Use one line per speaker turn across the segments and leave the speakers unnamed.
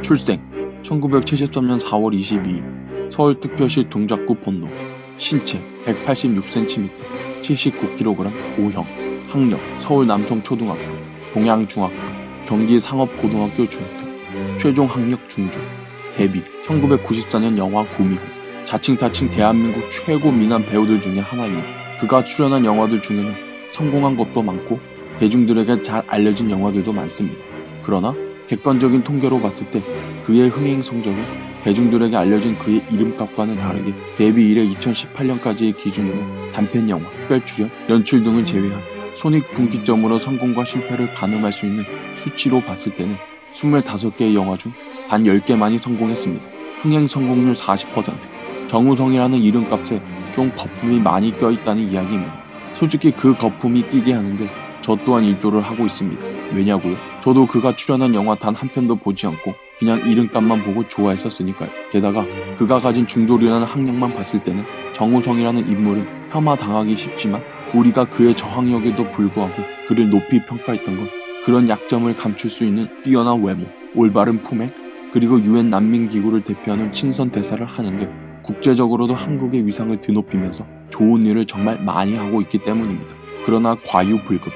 출생 1973년 4월 22일 서울특별시 동작구 본로. 신체 186cm 79kg O형. 학력 서울 남성초등학교, 동양중학교, 경기상업고등학교 중등. 최종 학력 중졸. 데뷔 1994년 영화 구미호. 자칭 타칭 대한민국 최고 미남 배우들 중에 하나입니다. 그가 출연한 영화들 중에는 성공한 것도 많고 대중들에게 잘 알려진 영화들도 많습니다. 그러나 객관적인 통계로 봤을 때 그의 흥행 성적은 대중들에게 알려진 그의 이름값과는 다르게 데뷔 이래 2018년까지의 기준으로 단편 영화, 특별 출연, 연출 등을 제외한 손익분기점으로 성공과 실패를 가늠할 수 있는 수치로 봤을 때는 25개의 영화 중 단 10개만이 성공했습니다. 흥행 성공률 40%. 정우성이라는 이름값에 좀 거품이 많이 껴있다는 이야기입니다. 솔직히 그 거품이 끼게 하는데 저 또한 일조를 하고 있습니다. 왜냐고요? 저도 그가 출연한 영화 단 한 편도 보지 않고 그냥 이름값만 보고 좋아했었으니까요. 게다가 그가 가진 중졸이라는 학력만 봤을 때는 정우성이라는 인물은 폄하당하기 쉽지만 우리가 그의 저학력에도 불구하고 그를 높이 평가했던 건 그런 약점을 감출 수 있는 뛰어난 외모, 올바른 품행, 그리고 UN 난민기구를 대표하는 친선 대사를 하는데 국제적으로도 한국의 위상을 드높이면서 좋은 일을 정말 많이 하고 있기 때문입니다. 그러나 과유불급,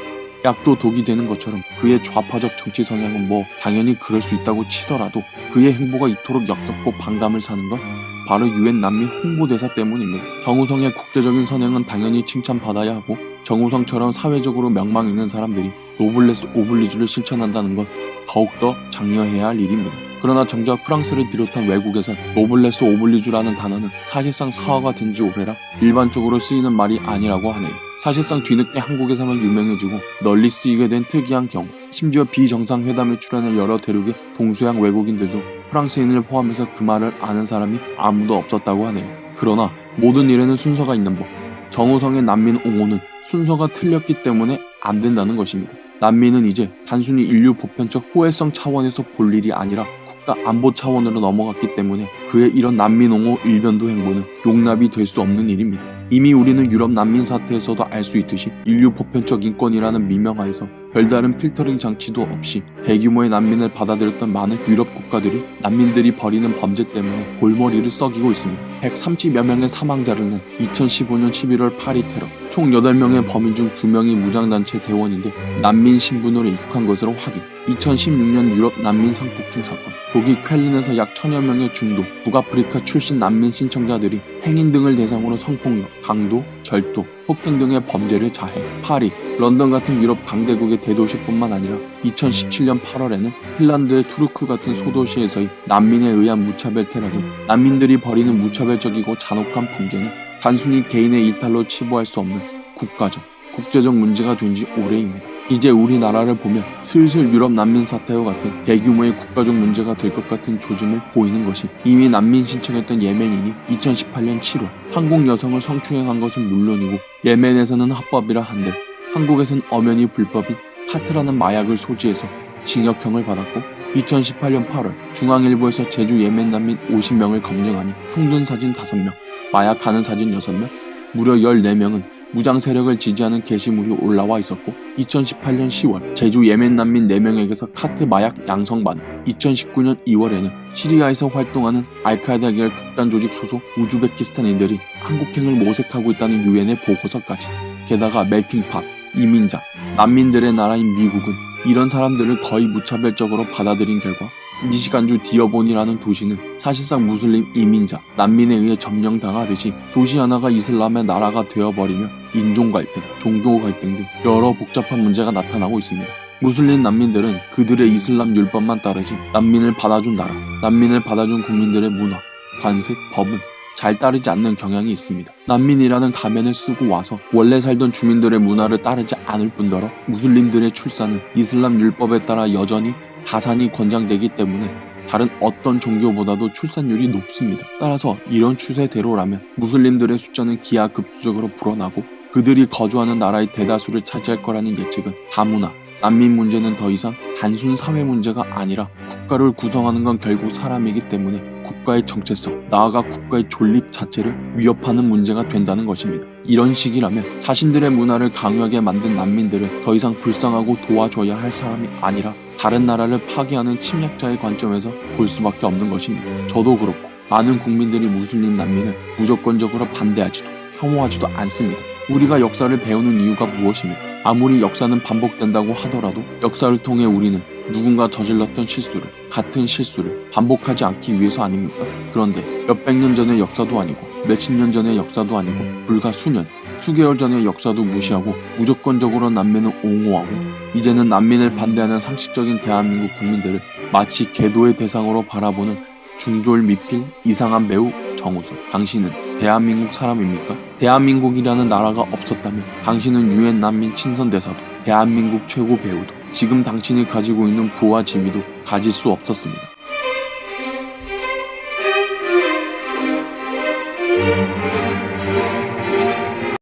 약도 독이 되는 것처럼 그의 좌파적 정치 성향은 당연히 그럴 수 있다고 치더라도 그의 행보가 이토록 역겹고 반감을 사는 건 바로 UN 난민 홍보대사 때문입니다. 정우성의 국제적인 선행은 당연히 칭찬받아야 하고 정우성처럼 사회적으로 명망 있는 사람들이 노블레스 오블리주를 실천한다는 건 더욱더 장려해야 할 일입니다. 그러나 정작 프랑스를 비롯한 외국에선 노블레스 오블리주라는 단어는 사실상 사화가 된 지 오래라 일반적으로 쓰이는 말이 아니라고 하네요. 사실상 뒤늦게 한국에서만 유명해지고 널리 쓰이게 된 특이한 경우, 심지어 비정상회담에 출연한 여러 대륙의 동서양 외국인들도 프랑스인을 포함해서 그 말을 아는 사람이 아무도 없었다고 하네요. 그러나 모든 일에는 순서가 있는 법. 정우성의 난민 옹호는 순서가 틀렸기 때문에 안 된다는 것입니다. 난민은 이제 단순히 인류 보편적 호혜성 차원에서 볼 일이 아니라 국가 안보 차원으로 넘어갔기 때문에 그의 이런 난민 옹호 일변도 행보는 용납이 될 수 없는 일입니다. 이미 우리는 유럽 난민 사태에서도 알 수 있듯이 인류 보편적 인권이라는 미명하에서 별다른 필터링 장치도 없이 대규모의 난민을 받아들였던 많은 유럽 국가들이 난민들이 벌이는 범죄 때문에 골머리를 썩이고 있습니다. 130여 명의 사망자를 낸 2015년 11월 파리 테러, 총 8명의 범인 중 2명이 무장단체 대원인데 난민 신분으로 입국한 것으로 확인. 2016년 유럽 난민 성폭행 사건, 독일 쾰른에서 약 1000여 명의 중도, 북아프리카 출신 난민 신청자들이 행인 등을 대상으로 성폭력, 강도, 절도, 폭행 등의 범죄를 자해. 파리, 런던 같은 유럽 강대국의 대도시뿐만 아니라 2017년 8월에는 핀란드의 투르크 같은 소도시에서의 난민에 의한 무차별 테러 등 난민들이 벌이는 무차별적이고 잔혹한 범죄는 단순히 개인의 일탈로 치부할 수 없는 국가적, 국제적 문제가 된 지 오래입니다. 이제 우리나라를 보면 슬슬 유럽 난민 사태와 같은 대규모의 국가적 문제가 될 것 같은 조짐을 보이는 것이 이미 난민 신청했던 예멘인이 2018년 7월 한국 여성을 성추행한 것은 물론이고 예멘에서는 합법이라 한데 한국에선 엄연히 불법인 카트라는 마약을 소지해서 징역형을 받았고 2018년 8월 중앙일보에서 제주 예멘 난민 50명을 검증하니 총든 사진 5명, 마약하는 사진 6명, 무려 14명은 무장 세력을 지지하는 게시물이 올라와 있었고 2018년 10월 제주 예멘 난민 4명에게서 카트 마약 양성 반응, 2019년 2월에는 시리아에서 활동하는 알카에다 계열 극단 조직 소속 우즈베키스탄인들이 한국행을 모색하고 있다는 유엔의 보고서까지. 게다가 멜팅팟, 이민자, 난민들의 나라인 미국은 이런 사람들을 거의 무차별적으로 받아들인 결과 미시간주 디어본이라는 도시는 사실상 무슬림 이민자, 난민에 의해 점령당하듯이 도시 하나가 이슬람의 나라가 되어버리며 인종 갈등, 종교 갈등 등 여러 복잡한 문제가 나타나고 있습니다. 무슬림 난민들은 그들의 이슬람 율법만 따르지 난민을 받아준 나라, 난민을 받아준 국민들의 문화, 관습, 법은 잘 따르지 않는 경향이 있습니다. 난민이라는 가면을 쓰고 와서 원래 살던 주민들의 문화를 따르지 않을 뿐더러 무슬림들의 출산은 이슬람 율법에 따라 여전히 다산이 권장되기 때문에 다른 어떤 종교보다도 출산율이 높습니다. 따라서 이런 추세대로라면 무슬림들의 숫자는 기하급수적으로 불어나고 그들이 거주하는 나라의 대다수를 차지할 거라는 예측은 다문화, 난민 문제는 더 이상 단순 사회 문제가 아니라 국가를 구성하는 건 결국 사람이기 때문에 국가의 정체성, 나아가 국가의 존립 자체를 위협하는 문제가 된다는 것입니다. 이런 식이라면 자신들의 문화를 강요하게 만든 난민들은 더 이상 불쌍하고 도와줘야 할 사람이 아니라 다른 나라를 파괴하는 침략자의 관점에서 볼 수밖에 없는 것입니다. 저도 그렇고 많은 국민들이 무슬림 난민을 무조건적으로 반대하지도 혐오하지도 않습니다. 우리가 역사를 배우는 이유가 무엇입니까? 아무리 역사는 반복된다고 하더라도 역사를 통해 우리는 누군가 저질렀던 실수를, 같은 실수를 반복하지 않기 위해서 아닙니까? 그런데 몇백 년 전의 역사도 아니고 몇십 년 전의 역사도 아니고 불과 수년, 수개월 전의 역사도 무시하고 무조건적으로 난민을 옹호하고 이제는 난민을 반대하는 상식적인 대한민국 국민들을 마치 계도의 대상으로 바라보는 중졸 미필 이상한 배우 정우성. 당신은 대한민국 사람입니까? 대한민국이라는 나라가 없었다면 당신은 유엔 난민 친선 대사도, 대한민국 최고 배우도, 지금 당신이 가지고 있는 부와 지위도 가질 수 없었습니다.